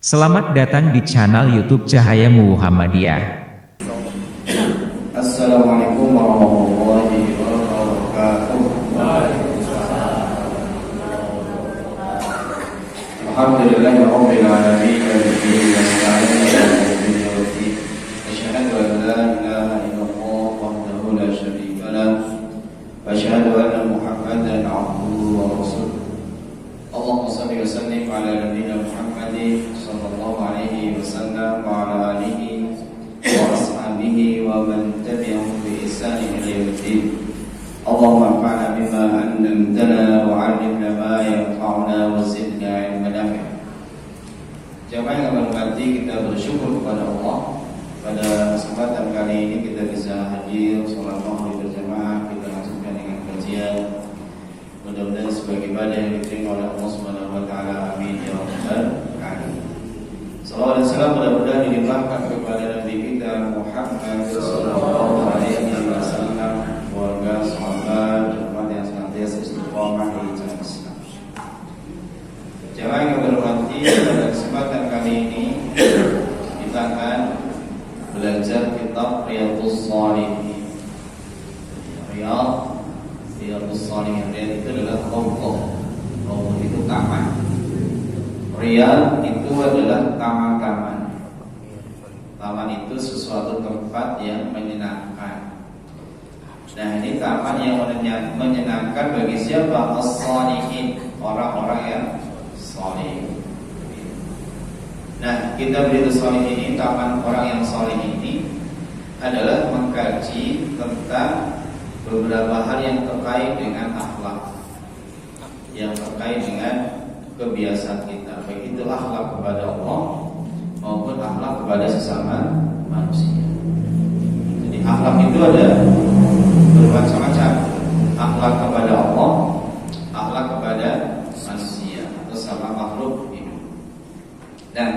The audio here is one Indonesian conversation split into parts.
Selamat datang di channel YouTube Cahaya Muhammadiyah. Assalamualaikum warahmatullahi wabarakatuh. Alhamdulillahirabbil alamin wa bihi nasta'in ala umuri asyhadu an la ilaha illallah wahdahu la syarika lah wa asyhadu anna Muhammadan abduhu wa rasuluh. Allahumma shalli wa sallim ala nabiyyina Muhammadin sallallahu alaihi wasallam wa ala alihi wa ashabihi wa man tabi'ahum bi ihsan ila yaumil. Allahumma anfa'na bima 'allamtana wa 'allimna ma yanfa'una wa zidna 'ilman nafi'a. Jamaah yang berhormati, kita bersyukur kepada Allah pada kesempatan kali ini kita bisa hadir salat maghrib berjamaah, kita lanjutkan dengan kajian. Mudah-mudahan sebagai ibadah yang diterima oleh Allah Subhanahu wa taala. Amin ya rabbal alamin. Salawat dan salam mudah-mudahan dilimpahkan kepada Nabi kita Muhammad sallallahu alaihi wasallam, keluarga, sahabat, umat yang senantiasa istiqomah di jalan Islam. Jamaah yang berhormati, pada kesempatan kali ini kita akan belajar kitab Riyadhus Shalihin. Riyadhus Shalihin itu adalah Raudhah. Raudhah itu taman. Riyadh itu adalah taman-taman. Taman itu sesuatu tempat yang menyenangkan. Nah, ini taman yang menyenangkan bagi siapa? As-shalihin, orang-orang yang saleh. Nah, kita berita saleh ini, taman orang yang saleh ini adalah mengkaji tentang beberapa hal yang terkait dengan akhlak, yang terkait dengan kebiasaan kita, baik itu akhlak kepada Allah maupun akhlak kepada sesama manusia. Jadi akhlak itu ada bermacam-macam. Akhlak kepada Allah, akhlak kepada manusia atau sama makhluk hidup. Dan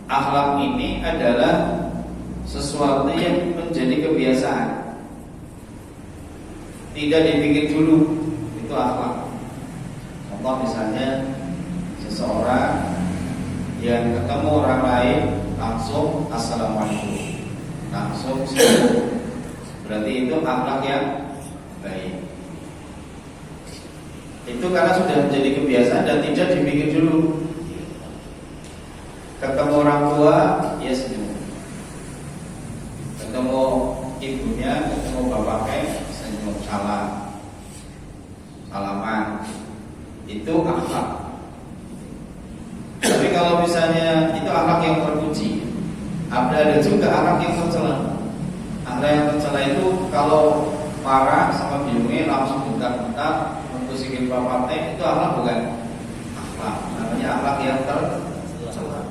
akhlak ini adalah sesuatu yang menjadi kebiasaan, tidak dipikir dulu. Itu akhlak. Contoh misalnya seseorang yang ketemu orang lain langsung assalamualaikum, langsung salam, berarti itu akhlak yang baik. Itu karena sudah menjadi kebiasaan dan tidak dipikir dulu. Ketemu orang tua, ya senyum. Ketemu ibunya, ketemu bapaknya, senyum, salaman. Itu akhlak. Tapi kalau misalnya itu akhlak yang terpuji, ada juga akhlak yang tercela. Akhlak yang tercela itu kalau marah sama biungnya langsung bentak-bentak, mempusikin bapaknya, itu akhlak bukan akhlak. Namanya akhlak yang tercela,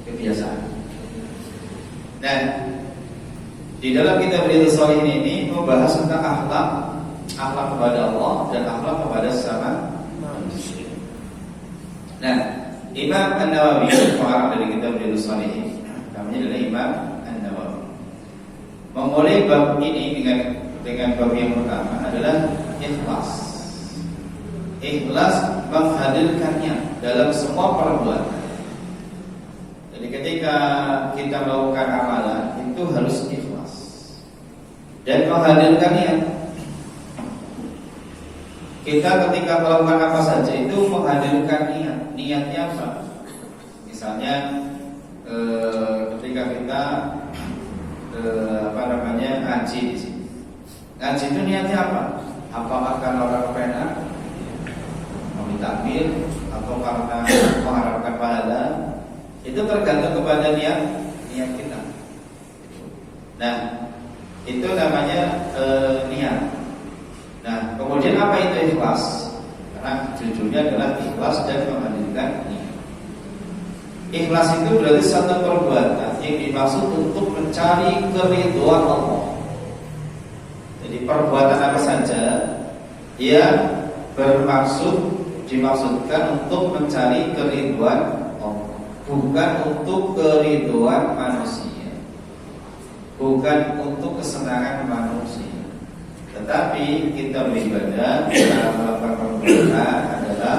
kebiasaan. Dan di dalam kitab Riyadhus Shalihin ini membahas tentang akhlak kepada Allah dan akhlak kepada sesama manusia. Nah, Imam An-Nawawi, pengarang dari kitab Riyadhus Shalihin, namanya adalah Imam An-Nawawi, memulai bab ini dengan bab yang pertama adalah ikhlas. Ikhlas menghadirkannya dalam semua perbuatan. Jadi ketika kita melakukan amalan itu harus ikhlas dan menghadirkannya. Kita ketika melakukan apa saja itu menghadirkan niat. Niatnya apa? Misalnya ketika kita ngaji di sini. Ngaji itu niatnya apa? Apakah karena orang pena meminta takbir atau karena mengharapkan pahala? Itu tergantung kepada niat kita. Nah, itu namanya niat. Nah, kemudian apa itu ikhlas? Karena judulnya adalah ikhlas dan menghadirkan niat. Ikhlas itu berarti satu perbuatan yang dimaksud untuk mencari keridhaan Allah. Jadi perbuatan apa saja yang dimaksudkan untuk mencari keridhaan Allah, bukan untuk keridhaan manusia, bukan untuk kesenangan manusia. Tetapi kita beribadah, kita melakukan perbuatan adalah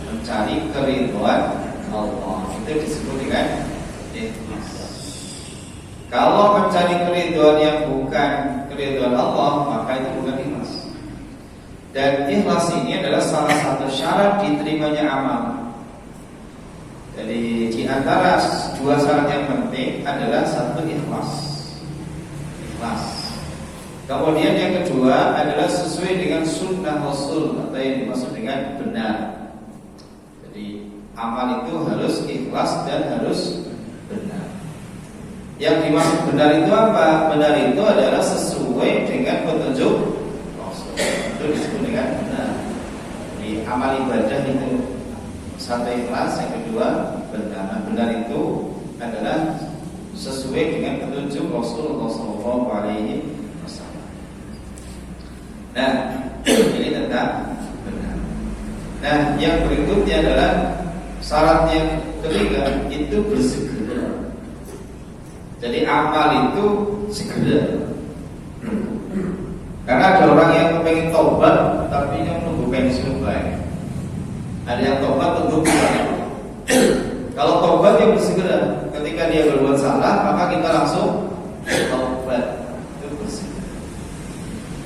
mencari keridhaan Allah. itu disebut dengan ikhlas. Kalau mencari keridhaan yang bukan keridhaan Allah, maka itu bukan ikhlas. Dan ikhlas ini adalah salah satu syarat diterimanya amal. Jadi di antara dua syarat yang penting adalah satu ikhlas. Ikhlas. Kemudian yang kedua adalah sesuai dengan sunnah Rasul atau yang dimaksud dengan benar. Jadi amal itu harus ikhlas dan harus benar. Yang dimaksud benar itu apa? Benar itu adalah sesuai dengan petunjuk Rasul. Itu disebut dengan benar. Jadi amal ibadah itu satu ikhlas, yang kedua benar. Nah, benar itu adalah sesuai dengan petunjuk Rasulullah SAW. Nah, ini tentang benar. Nah, yang berikutnya adalah syarat yang ketiga itu bersegera. Jadi amal itu segera. Karena ada orang yang pengen tobat tapi yang nunggu pensiun baik. Ada yang tobat tunggu baik. Kalau tobat yang bersegera, ketika dia berbuat salah maka kita langsung tobat.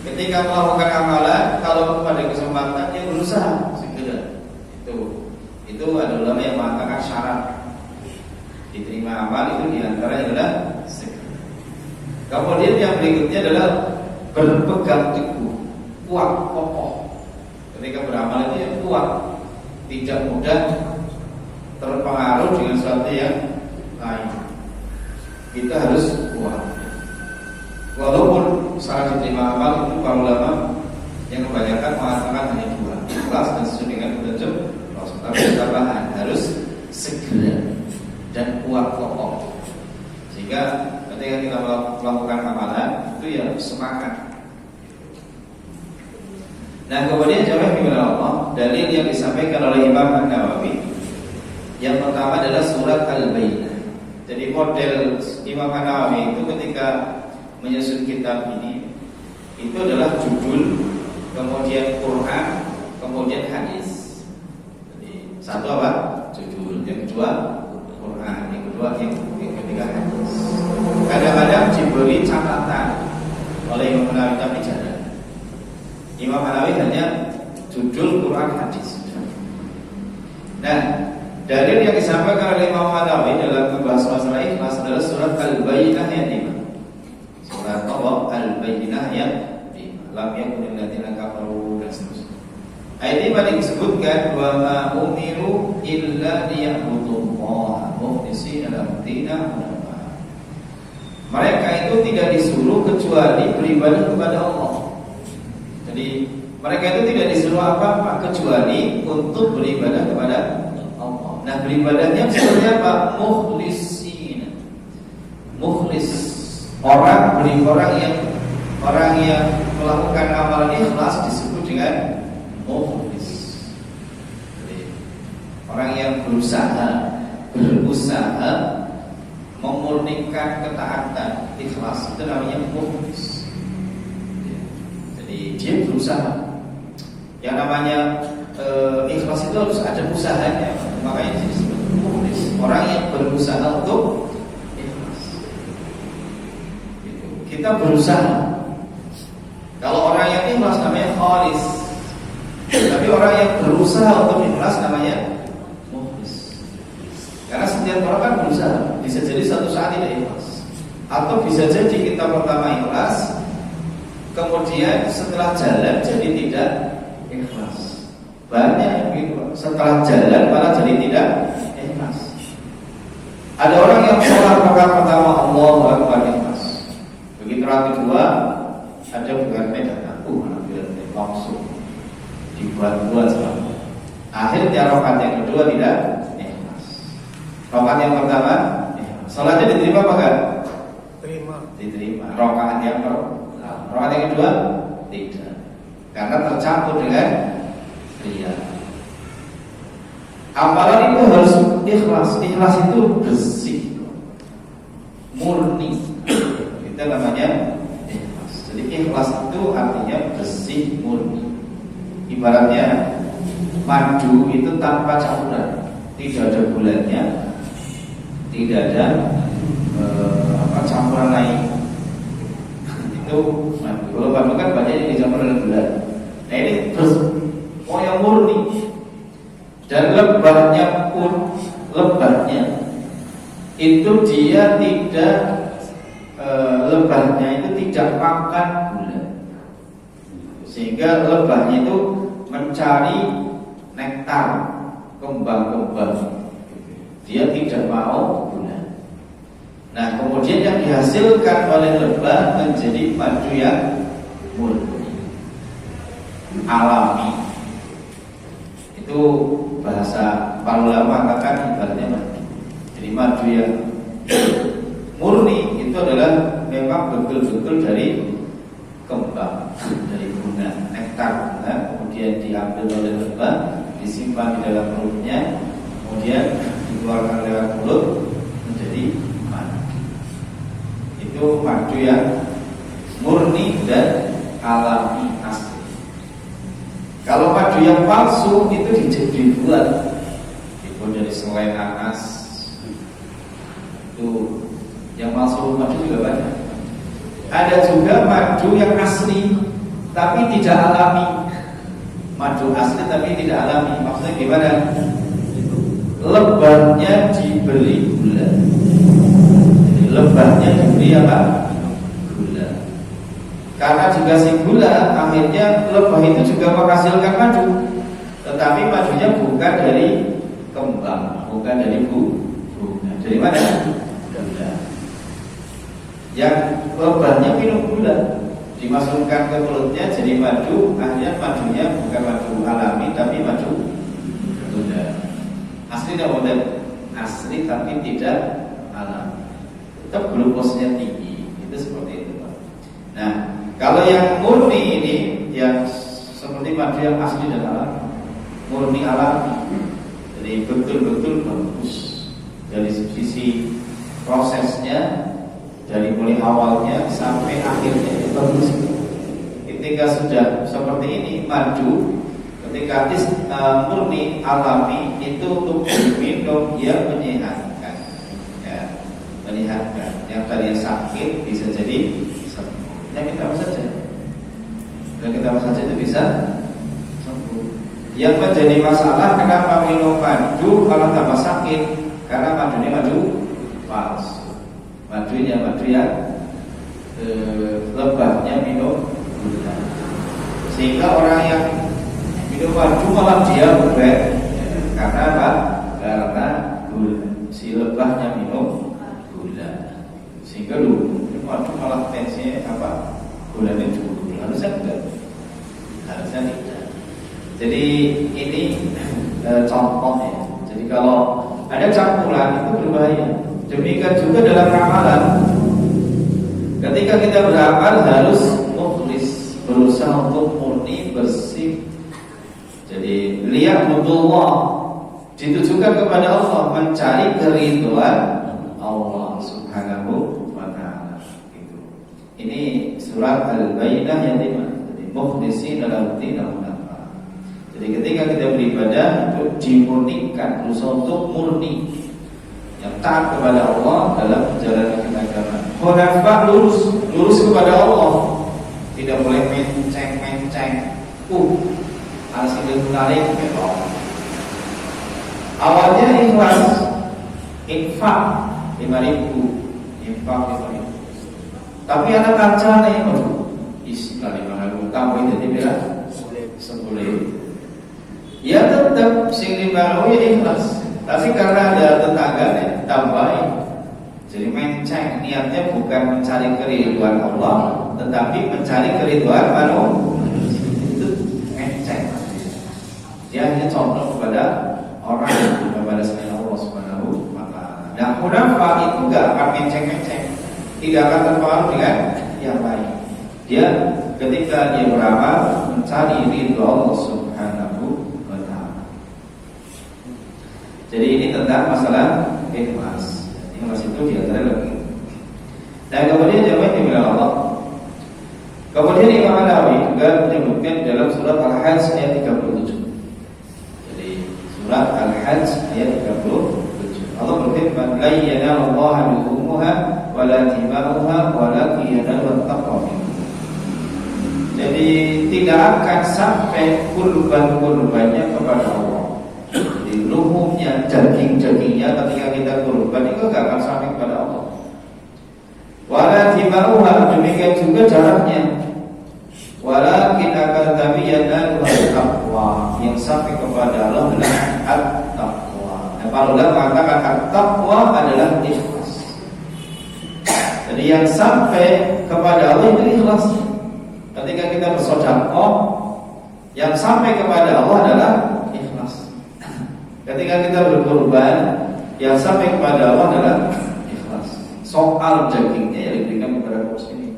Ketika melakukan amalan, kalau pada kesempatan dia berusaha segera. Itu ada ulama yang mengatakan syarat diterima amal itu diantaranya adalah segera. Kemudian yang berikutnya adalah berpegang teguh, kuat, kokoh. Ketika beramal itu yang kuat, tidak mudah terpengaruh dengan sesuatu yang lain. Kita harus kuat. Walaupun syarat diterima amal itu para ulama yang kebanyakan mengatakan hanya dua, ikhlas dan sesuai dengan petunjuk Rasul. Tapi tambahan harus segera dan kuat kokoh. Sehingga ketika kita melakukan amalan itu ya semangat. Nah, kemudian jamaah gimana Allah? Dalil yang disampaikan oleh Imam An-Nawawi yang pertama adalah surat Al-Bayyinah. Jadi model Imam An-Nawawi itu ketika menyusun kitab ini itu adalah judul, kemudian Quran, kemudian hadis. Jadi satu apa? Judul, yang kedua Quran, yang kedua yang ketiga hadis. Kadang-kadang diberi catatan oleh Imam Nawawi tapi jarang. Imam Nawawi hanya judul Quran hadis. Nah, dalil yang disampaikan oleh Imam Nawawi dalam membahas masalah ikhlas adalah surat Al-Bayyinah ayat 5. Surat Al-Bayyinah ayat 5. Lam yakunil ladzina kafaru dan seterusnya. Ayat ini disebutkan wa ma umiru illa liya'budullaha mukhlishina lahu-d-dina. Mereka itu tidak disuruh kecuali beribadah kepada Allah. Jadi mereka itu tidak disuruh apa-apa kecuali untuk beribadah kepada Allah. Nah, beribadahnya seperti apa? Mukhlisin. Mukhlis. Orang yang melakukan amal ikhlas disebut dengan mukhlis. Jadi orang yang berusaha memurnikan ketaatan ikhlas itu namanya mukhlis. Jadi dia berusaha. Yang namanya ikhlas itu harus ada usahanya. Makanya disebut mukhlis. Orang yang berusaha untuk ikhlas. Gitu. Kita berusaha. Kalau orang yang ikhlas namanya khalis. Tapi orang yang berusaha untuk ikhlas namanya mukhlis. Karena setiap orang kan berusaha. Bisa jadi suatu saat tidak ikhlas, atau bisa jadi kita pertama ikhlas, kemudian setelah jalan jadi tidak ikhlas. Banyak yang begitu. Setelah jalan malah jadi tidak ikhlas. Ada orang yang sholat rakaat pertama Allahu Akbar ikhlas. Begitu rakaat kedua ada bukan datang, langsung dibuat-buat selama. Akhirnya rakaat yang kedua tidak ikhlas. Rakaat yang pertama salatnya diterima apa enggak? Diterima. Rakaat yang kedua tidak. Karena tercampur dengan riya. Amalan itu harus ikhlas. Ikhlas itu bersih, murni. Itu namanya ikhlas. Jadi ikhlas itu artinya bersih, murni. Ibaratnya madu itu tanpa campuran, tidak ada gulanya, tidak ada campuran lain. Itu madu. Kalau madu kan banyak dicampur dengan gula. Nah ini terus yang murni dan lebahnya pun itu dia tidak lebahnya itu tidak makan gula, sehingga lebahnya itu mencari nektar, kembang-kembang. Dia tidak mau gula. Nah kemudian yang dihasilkan oleh lebah menjadi madu yang murni, alami. Itu bahasa para ulama katakan ibaratnya madu. Jadi madu yang murni itu adalah memang betul-betul dari kembang, dari bunga, nektar bunga, kemudian diambil oleh lebah, disimpan di dalam perutnya, kemudian dikeluarkan lewat mulut menjadi madu. Itu madu yang murni dan alami asli. Kalau madu yang palsu itu dibuat dari selai nanas. Itu yang palsu madu juga banyak. Ada juga madu yang asli tapi tidak alami. Madu asli tapi tidak alami. Maksudnya gimana? Lebahnya diberi gula. Jadi lebahnya diberi apa? Gula. Karena dikasih gula, akhirnya lebah itu juga menghasilkan madu. Tetapi madunya bukan dari kembang, bukan dari bunga. Dari mana? Gula. Yang lebahnya minum gula, dimasukkan ke mulutnya jadi madu. Akhirnya madunya bukan madu alami tapi madu gula. Asli tidak modern, asli tapi tidak alami. Tetap glukosnya tinggi. Itu seperti itu. Nah, kalau yang murni ini yang seperti madu yang asli dan alami, murni alami, jadi betul-betul bagus dari sisi prosesnya, dari mulai awalnya sampai akhirnya itu bagus. Ketika sudah seperti ini madu, ketika murni alami itu untuk diminum yang menyehatkan, ya, menyehatkan. Yang tadinya sakit bisa jadi sembuh. Penyakit apa saja, penyakit apa saja itu bisa sembuh. Yang menjadi masalah kenapa minum madu kalau tambah sakit? Karena madunya madu palsu. Madunya madu yang lebahnya minum gula. Sehingga orang yang minum madu malah dia bebek. Karena apa? Karena gula. Si lebahnya minum gula. Sehingga madu malah tensinya apa? Gulanya cukup. Harusnya enggak. Harusnya tidak. Jadi ini contohnya. Jadi kalau ada campuran itu berbahaya. Demikian juga dalam ramalan. Ketika kita beramal harus mukhlis, berusaha untuk murni, bersih. Jadi liya'budullah, ditujukan kepada Allah, mencari keridhaan Allah Subhanahu wa ta'ala. Ini surat Al-Baidah yang 5. Jadi mukhlisin dalam dinahum. Jadi ketika kita beribadah itu dimurnikan, berusaha untuk murni, yang taat kepada Allah dalam menjalankan agama. Hunafa, lurus kepada Allah, tidak boleh menceng. Harus menarik belok. Awalnya ikhlas, infak 5.000, infak 5.000. Tapi anak kancane istilah 5.000 tambah jadi berapa? 10.000. Ya tetap sing dibaru ya ikhlas. Tapi karena ada tetangganya tambahin. Jadi menceng, niatnya bukan mencari keridhaan Allah, tetapi mencari keridhaan manusia. Itu menceng. Dia hanya contoh kepada orang, kepada selain Allah Subhanahu wa ta'ala. Nah, hunafa itu enggak akan menceng-menceng, tidak akan terpengaruh dengan yang lain. Dia ketika dia beramal mencari ridha Allah Subhanahu. Jadi ini tentang masalah ikhlas. Ikhlas itu diantara lagi. Dan kemudian jawab dibilang Allah. Kemudian Imam Nawawi juga menyebutkan dalam surat Al-Hajj ayat 37. Jadi surat Al-Hajj ayat 37. Allah berfirman, firman, "La yanalallaha luhumuha wala dima'uha walakin yanaluhu taqwa." Jadi tidak akan sampai kurban-kurbannya kepada Allah. Jadi luhumnya, daging-dagingnya ketika kita kurban itu tidak akan sampai kepada Allah. Wala dima'uha, demikian juga darahnya. Walakin akan tapi yanaluhu taqwa, yang sampai kepada Allah adalah at-taqwa. Para ulama mengatakan at-taqwa adalah ikhlas. Jadi yang sampai kepada Allah itu ikhlas. Ketika kita bersedekah, yang sampai kepada Allah adalah ikhlas. Ketika kita berkorban, yang sampai kepada Allah adalah ikhlas. Soal dagingnya yang diberikan kepada muslimin,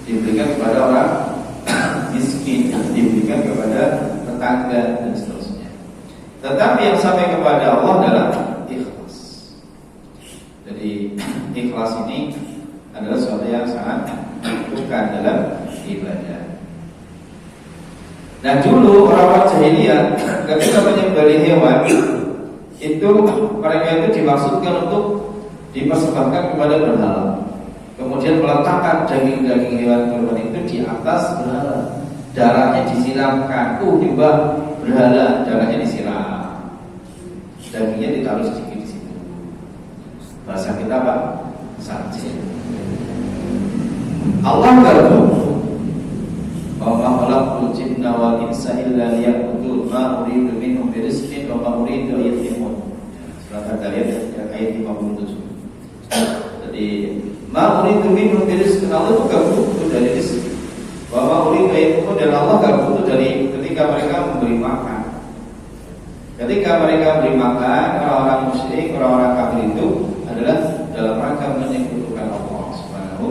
diberikan kepada orang miskin, diberikan kepada tetangga dan seterusnya. Tetapi yang sampai kepada Allah adalah ikhlas. Jadi ikhlas ini adalah sesuatu yang sangat bukan dalam ibadah. Nah dulu orang-orang jahiliyah ketika menyembelih hewan itu mereka itu dimaksudkan untuk dipersembahkan kepada berhala. Kemudian meletakkan daging-daging hewan kurban itu di atas berhala. Darahnya disiramkan. Nyembah berhala, darahnya disiram. Dagingnya ditaruh sedikit di situ. Bahasa kita apa? Sajen. Allah berfirman, "Wa ma khalaqtul jinna wal insa illa liya'budun, ma uridu minhum min rizqin wa ma uridu an yut'imun." Surat Al-Dariyat ayat 57. Jadi, ma uridu minhum min rizqin, Allah itu enggak butuh dari rezeki. Wa ma uridu an yut'imun, dan Allah enggak butuh dari ketika mereka memberi makan. Ketika mereka memberi makan, orang-orang musyrik, orang-orang kafir itu adalah dalam rangka menyekutukan Allah Subhanahu.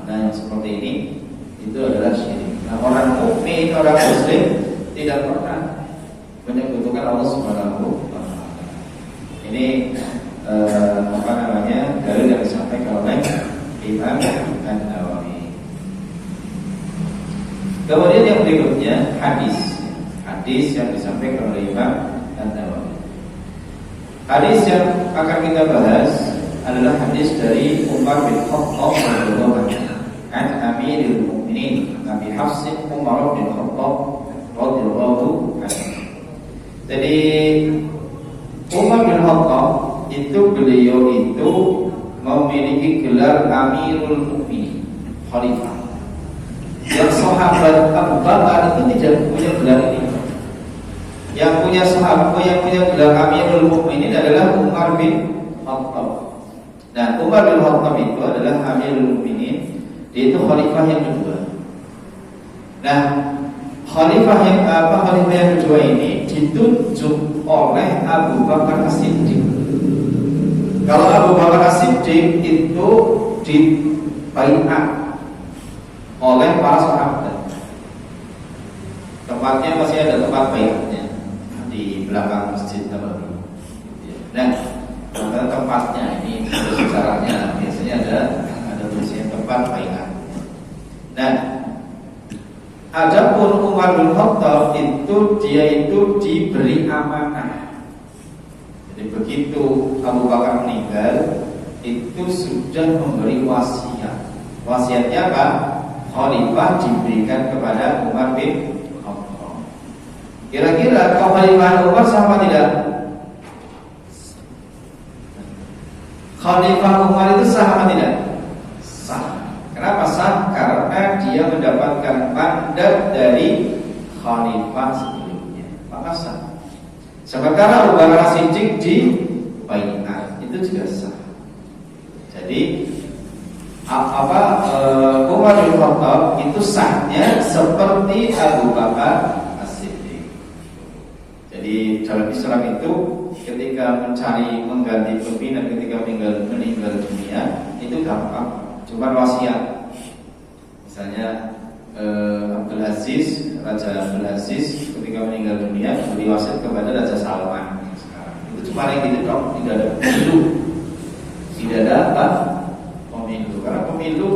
Nah yang seperti ini itu adalah syirik. Nah orang mukmin, orang muslim tidak pernah menyekutukan Allah Subhanahu wa taala. Ini dalil yang disampaikan oleh Imam An-Nawawi. Kemudian yang berikutnya hadis yang disampaikan oleh Imam An-Nawawi. Hadis yang akan kita bahas adalah hadis dari Umar bin Khattab radhiyallahu anhu. An Amirul Mukminin Abi Hafs Umar bin Khattab radhiyallahu anhu. Jadi Umar bin Khattab beliau itu memiliki gelar Amirul Mukminin, Khalifah. Yang sahabat Abu Bakar itu tidak punya gelar ini. Yang punya sahabat yang punya gelar Amirul Mukminin adalah Umar bin Khattab. Nah, Umar bin Khattab itu adalah Amirul Mukminin. Dia itu khalifah yang kedua. Nah, khalifah yang kedua ini ditunjuk oleh Abu Bakar As-Siddiq. Kalau Abu Bakar As-Siddiq itu dibaiat oleh para sahabat. Tempatnya masih ada tempat baiatnya di belakang Masjid Nabawi. Nah, tempatnya ini sejarahnya biasanya ada tulisan tempat baiat. Nah, adapun Umar bin Khattab dia itu diberi amanah. Jadi begitu Abu Bakar meninggal, itu sudah memberi wasiat. Wasiatnya apa? Khalifah diberikan kepada Umar bin Khattab. Kira-kira kekhalifahan Umar sah apa tidak? Khalifah Umar itu sah apa tidak? Sah. Kenapa sah? Karena dia mendapatkan mandat dari khalifah sebelumnya, maka sah. Sementara Abu Bakar As-Siddiq di baiat, itu juga sah. Jadi Umar bin Khattab itu sahnya seperti Abu Bakar As-Siddiq. Jadi dalam Islam itu ketika mencari mengganti pimpinan ketika meninggal dunia itu gampang. Cuma wasiat. Misalnya Abdul Aziz, Raja Abdul Aziz ketika meninggal dunia beri wasiat kepada Raja Salman sekarang. Itu cuma yang gitu dong, tidak ada pemilu. Tidak ada apa? Pemilu. Karena pemilu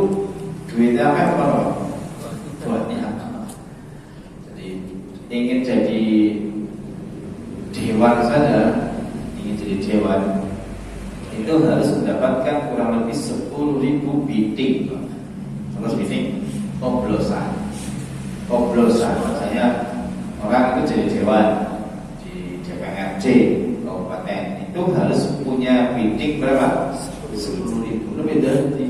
duitnya apa? Duitnya apa? Jadi ingin jadi dewan saja, ingin jadi jejewan itu harus mendapatkan kurang lebih 10.000 bidik. Terus bidik coblosan. Misalnya orang itu jejewan di DPRD kabupaten itu harus punya bidik berapa? 10.000. Lebih dari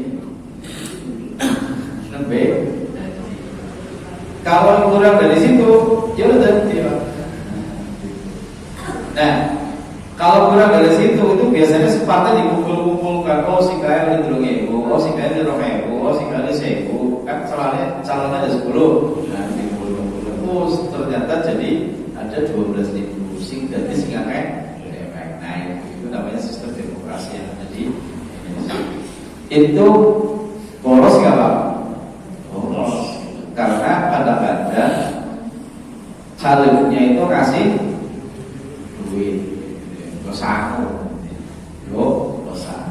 kalau kurang dari situ, ya udah tidak. Nah, kalau kurang dari situ itu biasanya sepatnya dikumpul-kumpulkan. Oh, si kaya udah 3.000, oh si kaya udah 2.000, oh si kaya udah 1.000. Kan calonnya ada 10. Nah, dikumpul-kumpul. Oh, ternyata jadi ada 12.000. Sing jadi sing akeh. Nah, itu namanya sistem demokrasi yang ada di Indonesia. Itu boros nggak Pak? Boros. Karena kadang-kadang calegnya itu kasih duit, saku,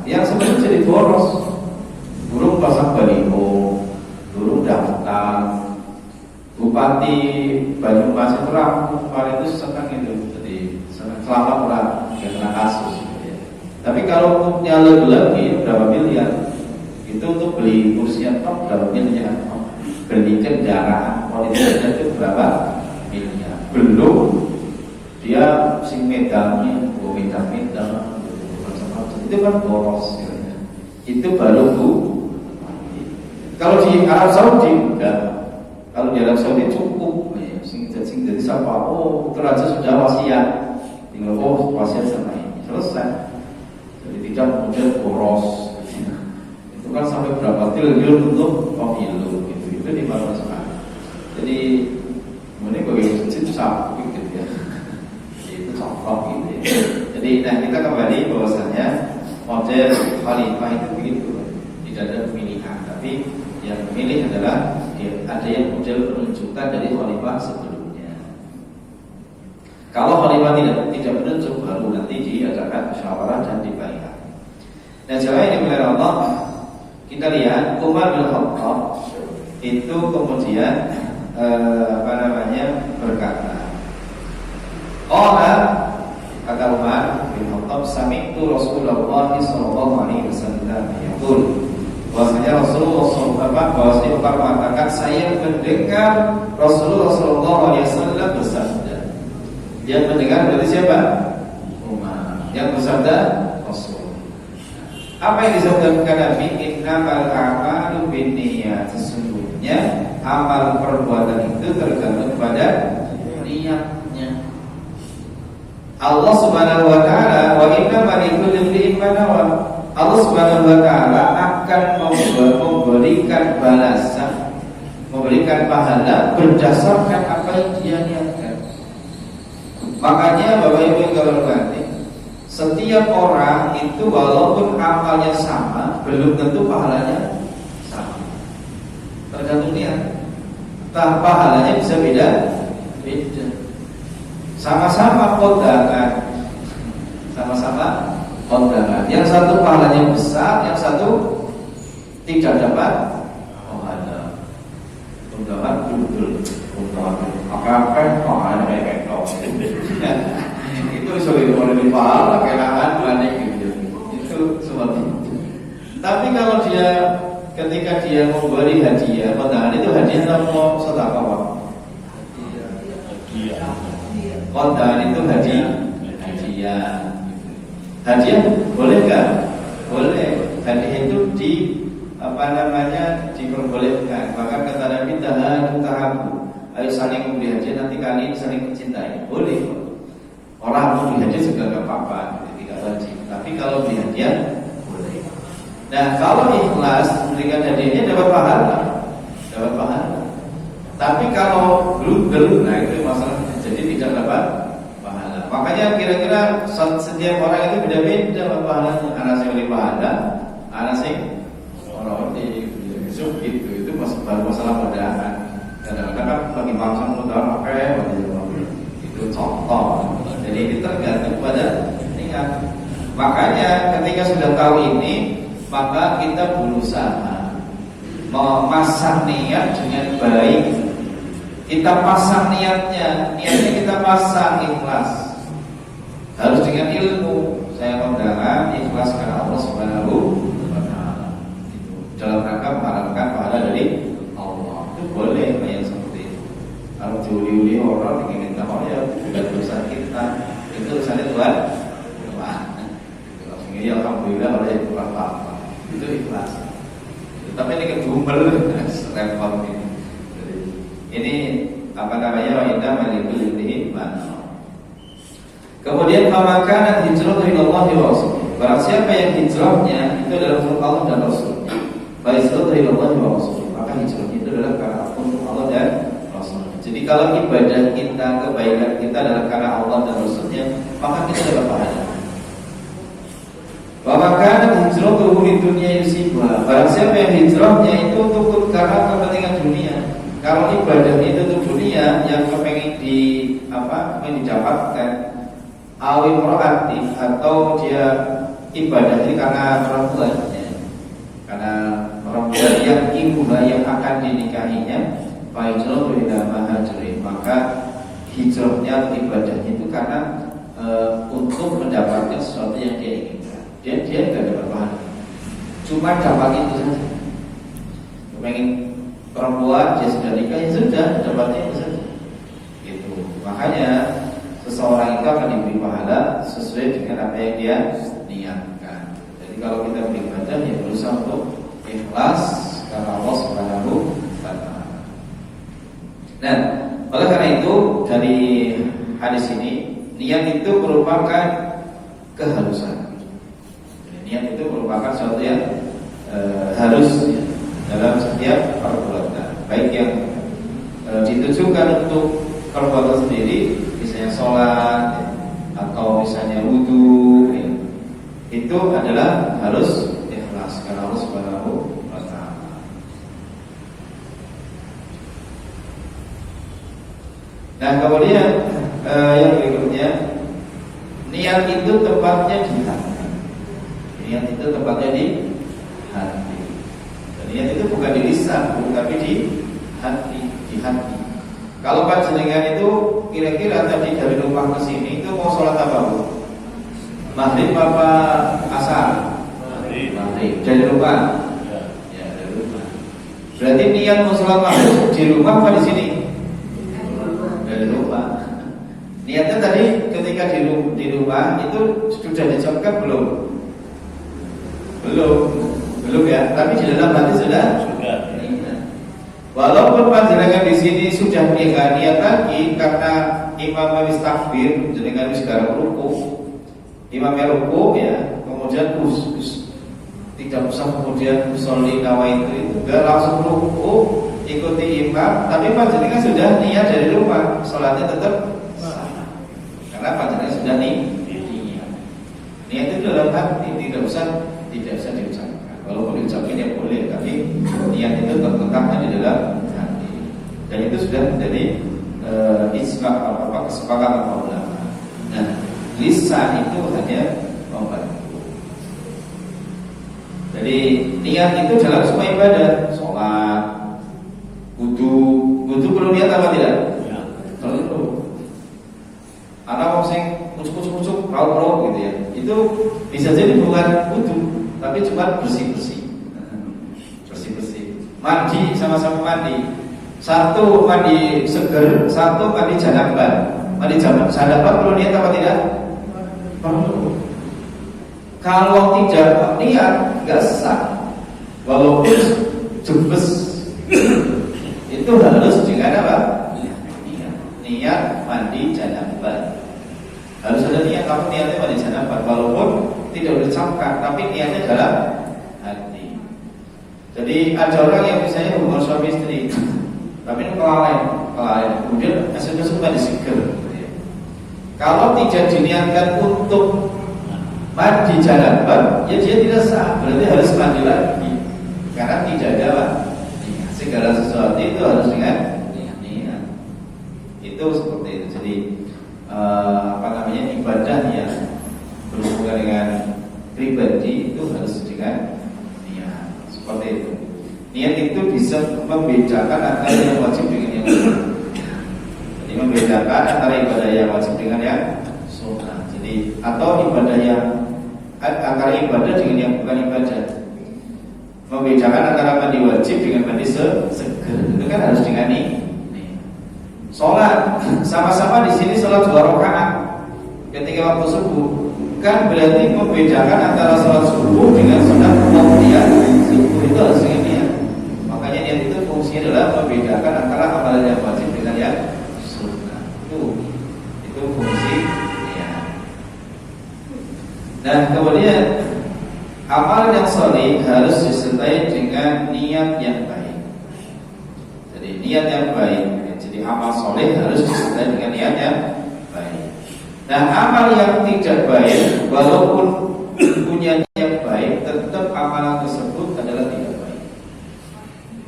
yang sebenarnya jadi boros. Burung pasang baliho, burung daftar. Bupati Banyumas itu kemarin itu senang itu, jadi selama orang yang kena kasus. Tapi kalau nyala lagi berapa miliar? Itu untuk beli kursi top berapa miliar? Beli kendaraan politik itu berapa miliar? Belum dia sing medalnya, medal macam-macam. Itu kan boros. Itu baru Bu. Kalau di Arab Saudi enggak. Kalau di Arab Saudi cukup. Sing jadi siapa? Oh, raja sudah wasiat. Tinggal wasiat sama ini. Selesai. Jadi tidak model boros. Itu kan sampai berapa triliun untuk pemilu gitu. Itu di mana sekarang. Jadi ini bagi masjid sapu gitu ya. Itu contoh gitu ya. Jadi nah kita kembali bahwasanya model khalifah itu begitu. Tidak ada pemilihan, tapi yang memilih adalah ada yang model penunjukan dari khalifah sebelumnya. Kalau khalifah tidak menunjuk, baru nanti diadakan musyawarah dan dibaiat. Dan jemaah yang dimuliakan Allah, kita lihat Umar bin Khattab itu kemudian berkata, kata Umar bin Khattab, sami'tu Rasulullah sallallahu alaihi wasallam yaqul, bahwasanya Rasulullah bahwasanya Umar mengatakan, saya mendengar Rasulullah sallallahu alaihi wasallam bersabda. Dia mendengar dari siapa? Umar. Yang bersabda Rasul. Apa yang disebutkan Nabi? Innamal a'malu binniyat. Sesungguhnya amal perbuatan itu tergantung pada niatnya. Allah Subhanahu wa taala, wa innamal likulli imrin ma nawa. Allah Subhanahu wa taala akan memberikan balasan, memberikan pahala berdasarkan apa yang dia niatkan. Makanya Bapak Ibu yang kami setiap orang itu walaupun amalnya sama, belum tentu pahalanya sama. Tergantung niat. Pahalanya bisa beda. Sama-sama kondangan. Yang satu pahalanya besar, yang satu tidak dapat pahala. Kondangan dudul. Apa-apa pahalanya kayak itu sulit oleh pahala kelangan banding gitu. Itu seperti itu. Tapi kalau dia ketika dia memberi hadiah, kondangan itu hadiah atau sedekah Pak? Kondangan itu hadiah. Hadiah boleh nggak? Boleh. Hadiah itu diperbolehkan. Bahkan kata Nabi tahabu. Ayo saling memberi hadiah, nanti kalian saling mencintai. Boleh. Orang mau beli hadiah juga nggak apa-apa, tidak wajib. Tapi kalau beli hadiah boleh. Nah, kalau ikhlas memberikan hadiahnya dapat pahala. Tapi kalau belum, nah itu masalah. Jadi tidak dapat pahala. Makanya kira-kira setiap orang itu beda-beda pahalanya. Anak saya beli pahala, anak saya orang di itu baru masalah perdagangan. Kadang-kadang kan bagi bangsa mudah pakai, itu contoh. Jadi itu tergantung pada niat. Makanya ketika sudah tahu ini, maka kita berusaha memasang niat dengan baik. Kita pasang niatnya kita pasang ikhlas. Harus dengan ilmu. Saya alhamdulillah oleh apa-apa. Itu ikhlas. Tapi ini kegumpal repot ini. Jadi, ini apa namanya wa inna malikul iman. Kemudian famakana hijratu ila Allah wa rasulih. Barang siapa yang hijrahnya itu adalah untuk Allah dan Rasulnya. Fa hijratu ila Allah wa rasulih. Maka hijrahnya itu adalah karena untuk Allah dan Rasul. Jadi kalau ibadah kita, kebaikan kita adalah karena Allah dan Rasulnya, maka kita dapat pahala. Wa makana hijratuhu lid dunya yusibha. Barang siapa yang hijrahnya itu untuk karena kepentingan dunia. Kalau ibadah itu untuk dunia yang kepengen didapatkan, awi proaktif atau dia ibadah ini karena perempuan, ya. Karena perempuan yang ibulah yang akan dinikahinya, fahijratu ila mahajirin, maka hijrahnya atau ibadahnya itu karena untuk mendapatkan sesuatu yang dia inginkan. Dia tidak dapat pahala, cuma dapat itu saja. Pengen perempuan dia sudah nikah, ya sudah dapatnya itu saja. Itu makanya seseorang itu akan diberi pahala sesuai dengan apa yang dia niatkan. Jadi kalau kita beribadah ya berusaha untuk ikhlas karena Allah Subhanahu wa taala. Nah, oleh karena itu dari hadis ini niat itu merupakan keharusan. Niat itu merupakan sesuatu yang harus ya, dalam setiap perbuatan, baik yang ditujukan untuk perbuatan sendiri, misalnya sholat ya, atau misalnya wudu ya, itu adalah harus ikhlas karena Allah Subhanahu wa taala. Nah, kemudian yang berikutnya, niat itu tempatnya di hati. Niat itu tempatnya di hati. Dan niat itu bukan di lisan, tapi di hati, di hati. Kalau panjenengan itu kira-kira tadi dari rumah ke sini itu mau sholat apa, Bu? Maghrib apa asar? Maghrib. Dari rumah? Ya, dari rumah. Berarti niat mau sholat maghrib di rumah apa di sini? Dari rumah. Niatnya tadi ketika di rumah itu sudah dicapkan belum? Belum ya. Tapi di dalam hati sudah. Walaupun panjenengan di sini sudah niat lagi karena imam habis takbir, jenengan sekarang ruku, imamnya ruku ya, kemudian tidak usah kemudian sholli nawaitu itu, langsung ruku ikuti imam, tapi panjenengan sudah niat dari rumah, sholatnya tetap sah, karena panjenengan sudah niat. Niat itu dalam hati, tidak usah diucapkan. Walaupun diucapkan ya boleh, tapi niat itu terletaknya di dalam hati. Dan itu sudah menjadi kesepakatan ulama. Nah, lisan itu hanya membantu. Jadi niat itu dalam semua ibadah, sholat, wudu perlu niat apa tidak? Ya. Perlu. Anak mau sing kucuk-kucuk, raut-raut gitu ya. Itu bisa jadi bukan wudu, tapi cuma bersih-bersih. Mandi, sama-sama mandi. Satu mandi seger, satu mandi janaban. Mandi janaban perlu niat apa tidak? Perlu. Kalau tidak niat, nggak sah. Walaupun jembes, itu harus dengan apa? Niat mandi janaban. Harus ada niat, kamu niatnya mandi janaban. Walaupun tidak diucapkan, tapi niatnya dalam hati. Jadi ada orang yang misalnya hubungan suami istri, tapi ini kelalaian, kemudian esok-esok mandi seger. Kalau tidak diniatkan untuk mandi janaban, ya dia tidak sah. Berarti harus mandi lagi, karena tidak ada apa? Segala sesuatu itu harus dengan niat. Itu seperti itu. Jadi ibadah yang berhubungan dengan pribadi itu harus dengan niat. Seperti itu. Niat itu bisa membedakan antara yang wajib dengan yang sunnah. Jadi membedakan antara ibadah yang wajib dengan yang sunnah. Jadi atau ibadah yang antara ibadah dengan yang bukan ibadah. Membedakan antara mandi wajib dengan mandi seger. Itu kan harus dengan niat. Sholat sama-sama di sini sholat 2 rakaat. Ketika waktu subuh, bukan berarti membedakan antara sholat subuh dengan sunat qobliyah. Subuh itu harus dengan niat. Makanya niat itu fungsinya adalah membedakan antara amalan yang wajib dengan yang sunnah. Itu fungsi niat. Nah, kemudian amalan yang sholih harus disertai dengan niat yang baik. Jadi niat yang baik. Jadi amal sholih harus disertai dengan niat yang baik. Nah, amal yang tidak baik, walaupun punya niat yang baik, tetap amalan tersebut adalah tidak baik.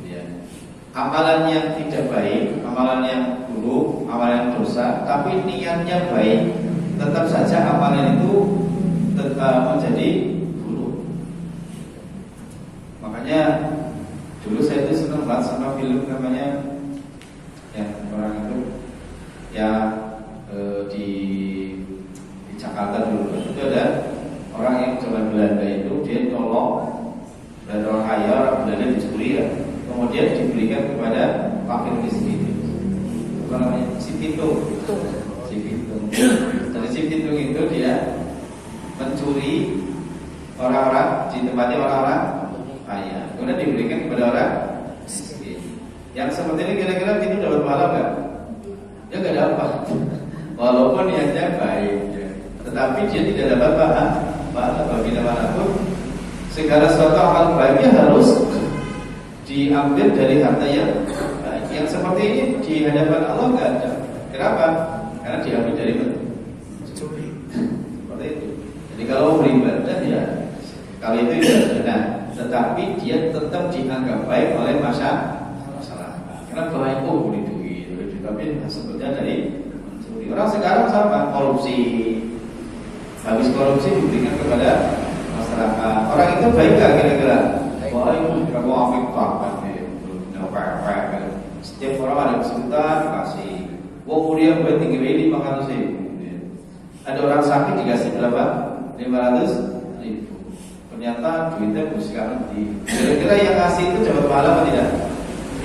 Ya. Amalan yang tidak baik, amalan yang buruk, amalan yang dosa, tapi niatnya baik, tetap saja amalan itu tetap menjadi buruk. Makanya dulu saya itu senang banget sama film namanya yang orang itu di Jakarta dulu. Itu ada orang yang zaman Belanda itu, dia tolong dan orang kaya, orang Belanda dicuri ya, kemudian diberikan kepada fakir miskin. Apa namanya? Si Pitung. Dari si Pitung itu dia mencuri orang-orang di tempatnya orang-orang kaya, kemudian diberikan kepada orang miskin. Yang seperti ini kira-kira itu dapat pahala nggak? Ya nggak dapat. Walaupun niatnya baik, ya. Tetapi dia tidak dapat pahala. Bagaimanapun segala sesuatu amal baiknya harus diambil dari harta yang baik. Yang seperti ini di hadapan Allah nggak ada. Kenapa? Karena diambil dari mencuri. Seperti itu. Jadi kalau beribadah ya, kalau itu ya benar. Tetapi dia tetap dianggap baik oleh masyarakat. Karena baik boleh duit, tapi sebetulnya dari mencuri. Orang sekarang sama korupsi. Habis korupsi diberikan kepada masyarakat. Orang itu baik gak kira-kira? Baik, kamu ambil banget nih. Setiap orang ada kesulitan kasih. Wong mulia buat tinggi ini makan sih. Ada orang sakit dikasih berapa? 500.000. Ternyata duitnya sekarang di. Kira-kira yang kasih itu dapat pahala apa tidak?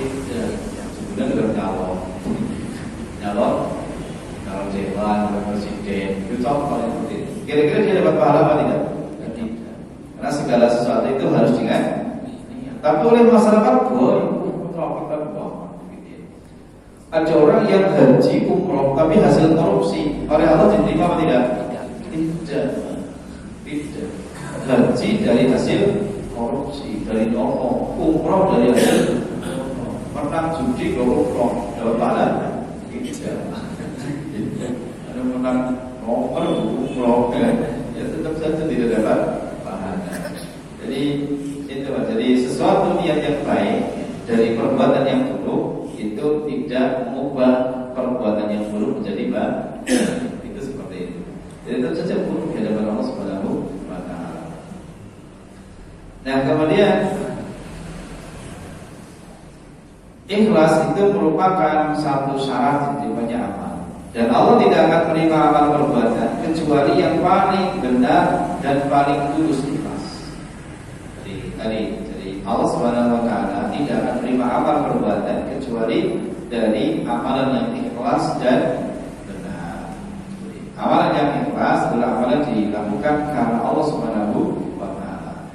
Tidak. Sebulan udah nyalon dewan, presiden, itu contoh yang seperti itu. Kira-kira dia dapat pahala apa tidak? Tidak. Karena segala sesuatu itu harus dengan niat. Tapi oleh masyarakat ada orang yang haji umroh tapi hasil korupsi, oleh Allah diterima apa tidak? Tidak. Haji dari hasil korupsi, dari nyolong, umroh dari hasil menang judi umroh, dapat pahala? Tidak. Ada menang umroh, ya tetap saja tidak dapat pahala. Jadi itu, jadi sesuatu niat yang baik dari perbuatan yang buruk itu tidak mengubah perbuatan yang buruk menjadi baik. Itu seperti itu. Jadi tetap saja buruk di hadapan Allah Subhanahu wa taala. Nah, kemudian ikhlas itu merupakan satu syarat diterimanya amal. Dan Allah tidak akan menerima amal perbuatan kecuali yang paling benar dan paling tulus ikhlas. Jadi Allah Subhanahu wa taala tidak akan menerima amal perbuatan kecuali dari amalan yang ikhlas dan benar. Jadi, amalan yang ikhlas adalah amalan dilakukan karena Allah Subhanahu wa taala.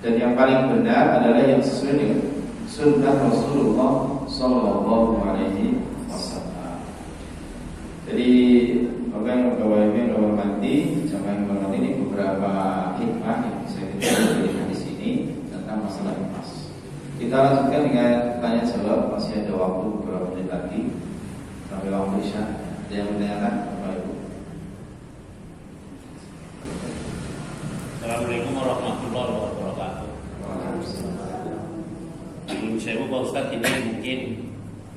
Dan yang paling benar adalah yang sesuai dengan sunnah Rasulullah sallallahu alaihi wasallam. Jadi Bapak yang hormati, jamaah yang hormati, ini beberapa hikmah yang bisa kita berikan di sini tentang masalah ikhlas. Kita lanjutkan dengan tanya jawab, masih ada waktu beberapa menit lagi sampai waktu isya. Ada yang menanyakan, Bapak Ibu? Assalamualaikum warahmatullahi wabarakatuh. Belum saya Pak Ustadz, ini mungkin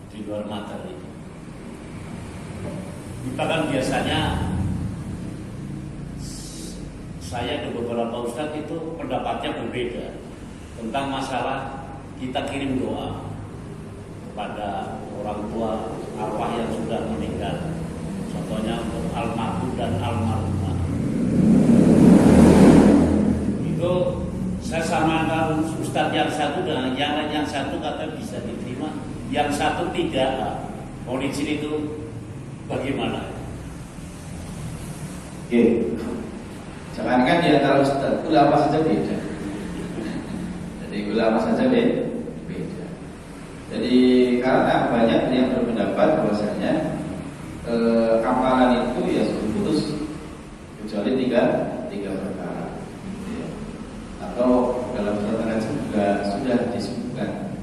di luar materi. Kita kan biasanya, saya dan beberapa Ustadz itu pendapatnya berbeda tentang masalah kita kirim doa kepada orang tua arwah yang sudah meninggal. Contohnya untuk almarhum dan almarhumah. Itu saya samakan Ustadz yang satu dengan yang lain, yang satu kata bisa diterima, yang satu tidak. Kondisi itu bagaimana? Oke. Jangankan di antara ustaz, ulama saja beda. Jadi ulama saja beda. Jadi karena banyak yang berpendapat bahwasanya amalan itu ya sudah putus kecuali tiga perkara. Ya. Atau dalam surat An-Najm juga sudah disebutkan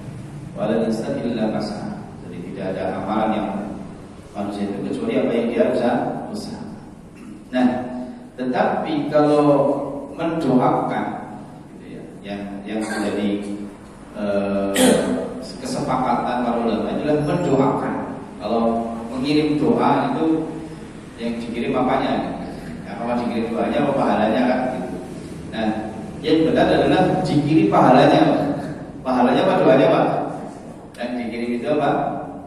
wala instan illa masa. Jadi tidak ada amalan yang manusia itu kecuali apa yang dia usaha. Nah, tetapi kalau mendoakan gitu ya, yang menjadi kesepakatan para ulama adalah mendoakan. Kalau mengirim doa itu yang dikirim apanya? Ya, kalau dikirim doanya apa pahalanya kan? Gitu. Nah, yang benar adalah dikirim pahalanya. Pahalanya apa doanya Pak? Dan dikirim itu apa?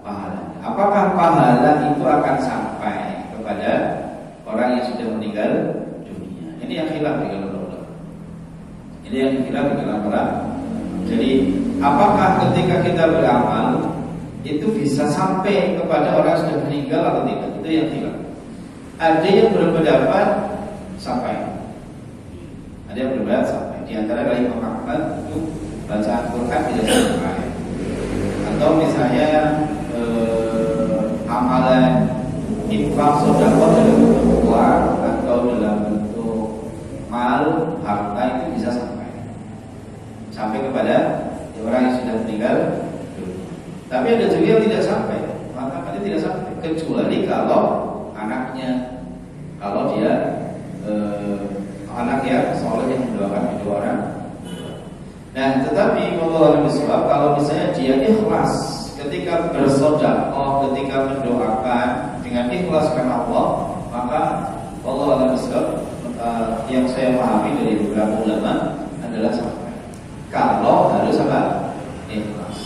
Pahalanya. Apakah pahala itu akan sampai kepada orang yang sudah meninggal dunia? Ini yang khilaf di kalangan ulama. Ini yang khilaf di kalangan para. Jadi apakah ketika kita beramal itu bisa sampai kepada orang yang sudah meninggal atau tidak? Itu yang khilaf. Ada yang berpendapat sampai. Ada yang berpendapat sampai. Di antara kali Imam Ahmad itu bacaan Quran tidak sampai. Atau misalnya amalan infak sedekah dalam bentuk uang atau dalam bentuk mal harta itu bisa sampai kepada orang yang sudah meninggal. Tapi ada juga yang tidak sampai, maka tidak sampai kecuali kalau anaknya, kalau dia anak yang soleh yang mendoakan kedua orang. Nah, tetapi kalau misalnya dia ikhlas ketika bersedekah, ketika mendoakan dengan ikhlas karena Allah, maka Allah yang saya pahami dari beberapa ulama adalah sampai. Kalau harus apa? Ikhlas.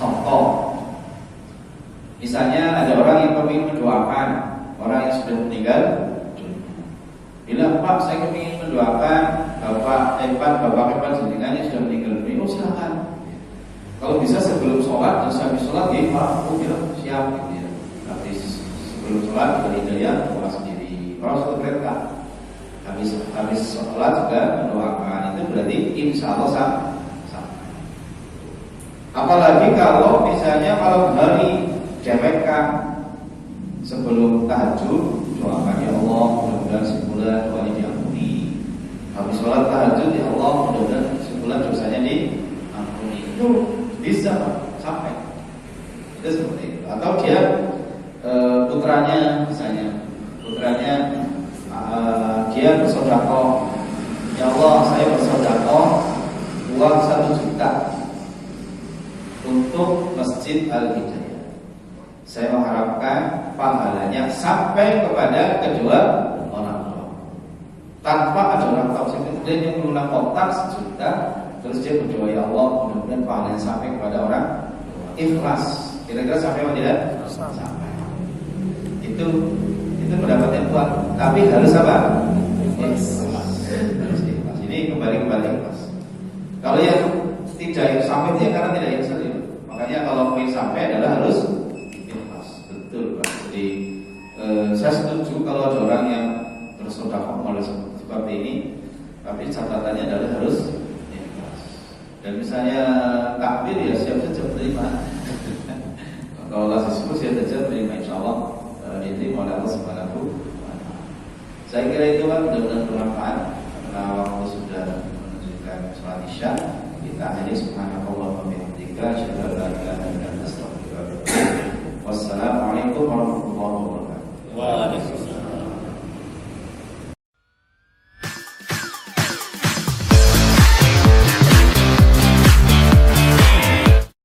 Contoh, misalnya ada orang yang ingin mendoakan orang yang sudah meninggal. Bila Pak, saya ingin mendoakan bapak jenengan yang sudah meninggal dunia. Oh, silakan. Kalau bisa sebelum sholat, terus habis sholat, ya Pak, aku bilang siap. Gitu ya. Habis sebelum sholat, beribadah doa sendiri. Kalau sudah perintah, habis sholat juga mendoakan. Itu berarti insya Allah sama. Apalagi kalau misalnya malam hari dewekkan sebelum tahajud, doakan ya Allah mudah-mudahan sebulan doanya diampuni. Habis sholat tahajud ya Allah mudah-mudahan sebulan dosanya diampuni. Itu bisa sampai. Itu seperti itu. Atau dia putranya misalnya dia bersedekah, ya Allah saya bersedekah uang 1 juta untuk Masjid Al-Hidayah. Saya mengharapkan pahalanya sampai kepada kedua orang tua. Tanpa ada orang tahu. Kemudian dia mengulang kotak 1 juta, terus dia berdoa ya Allah mudah-mudahan pahalanya sampai kepada orang ikhlas. Kira-kira sampai atau tidak? Sampai. Itu pendapat yang kuat. Tapi harus apa? Ikhlas. Ini kembali ikhlas. Kalau yang tidak sampai dia karena tidak ikhlas. Makanya kalau ingin sampai adalah harus ikhlas. Betul Pak. Jadi saya setuju kalau ada orang yang bersedekah model seperti ini, tapi catatannya adalah harus ikhlas. Dan misalnya takbir ya siap saja menerima. Kalau Allah disebut siap saja menerima, insya Allah diterima oleh Allah Subhanahu wa Ta'ala. Saya kira itu kan mudah-mudahan bermanfaat. Karena waktu sudah menunjukkan sholat Isya, kita akhiri subhanallah wa bihamdika asyhadu an la ilaha illa anta astaghfiruka wa atubu ilaik. Wassalamualaikum warahmatullahi wabarakatuh.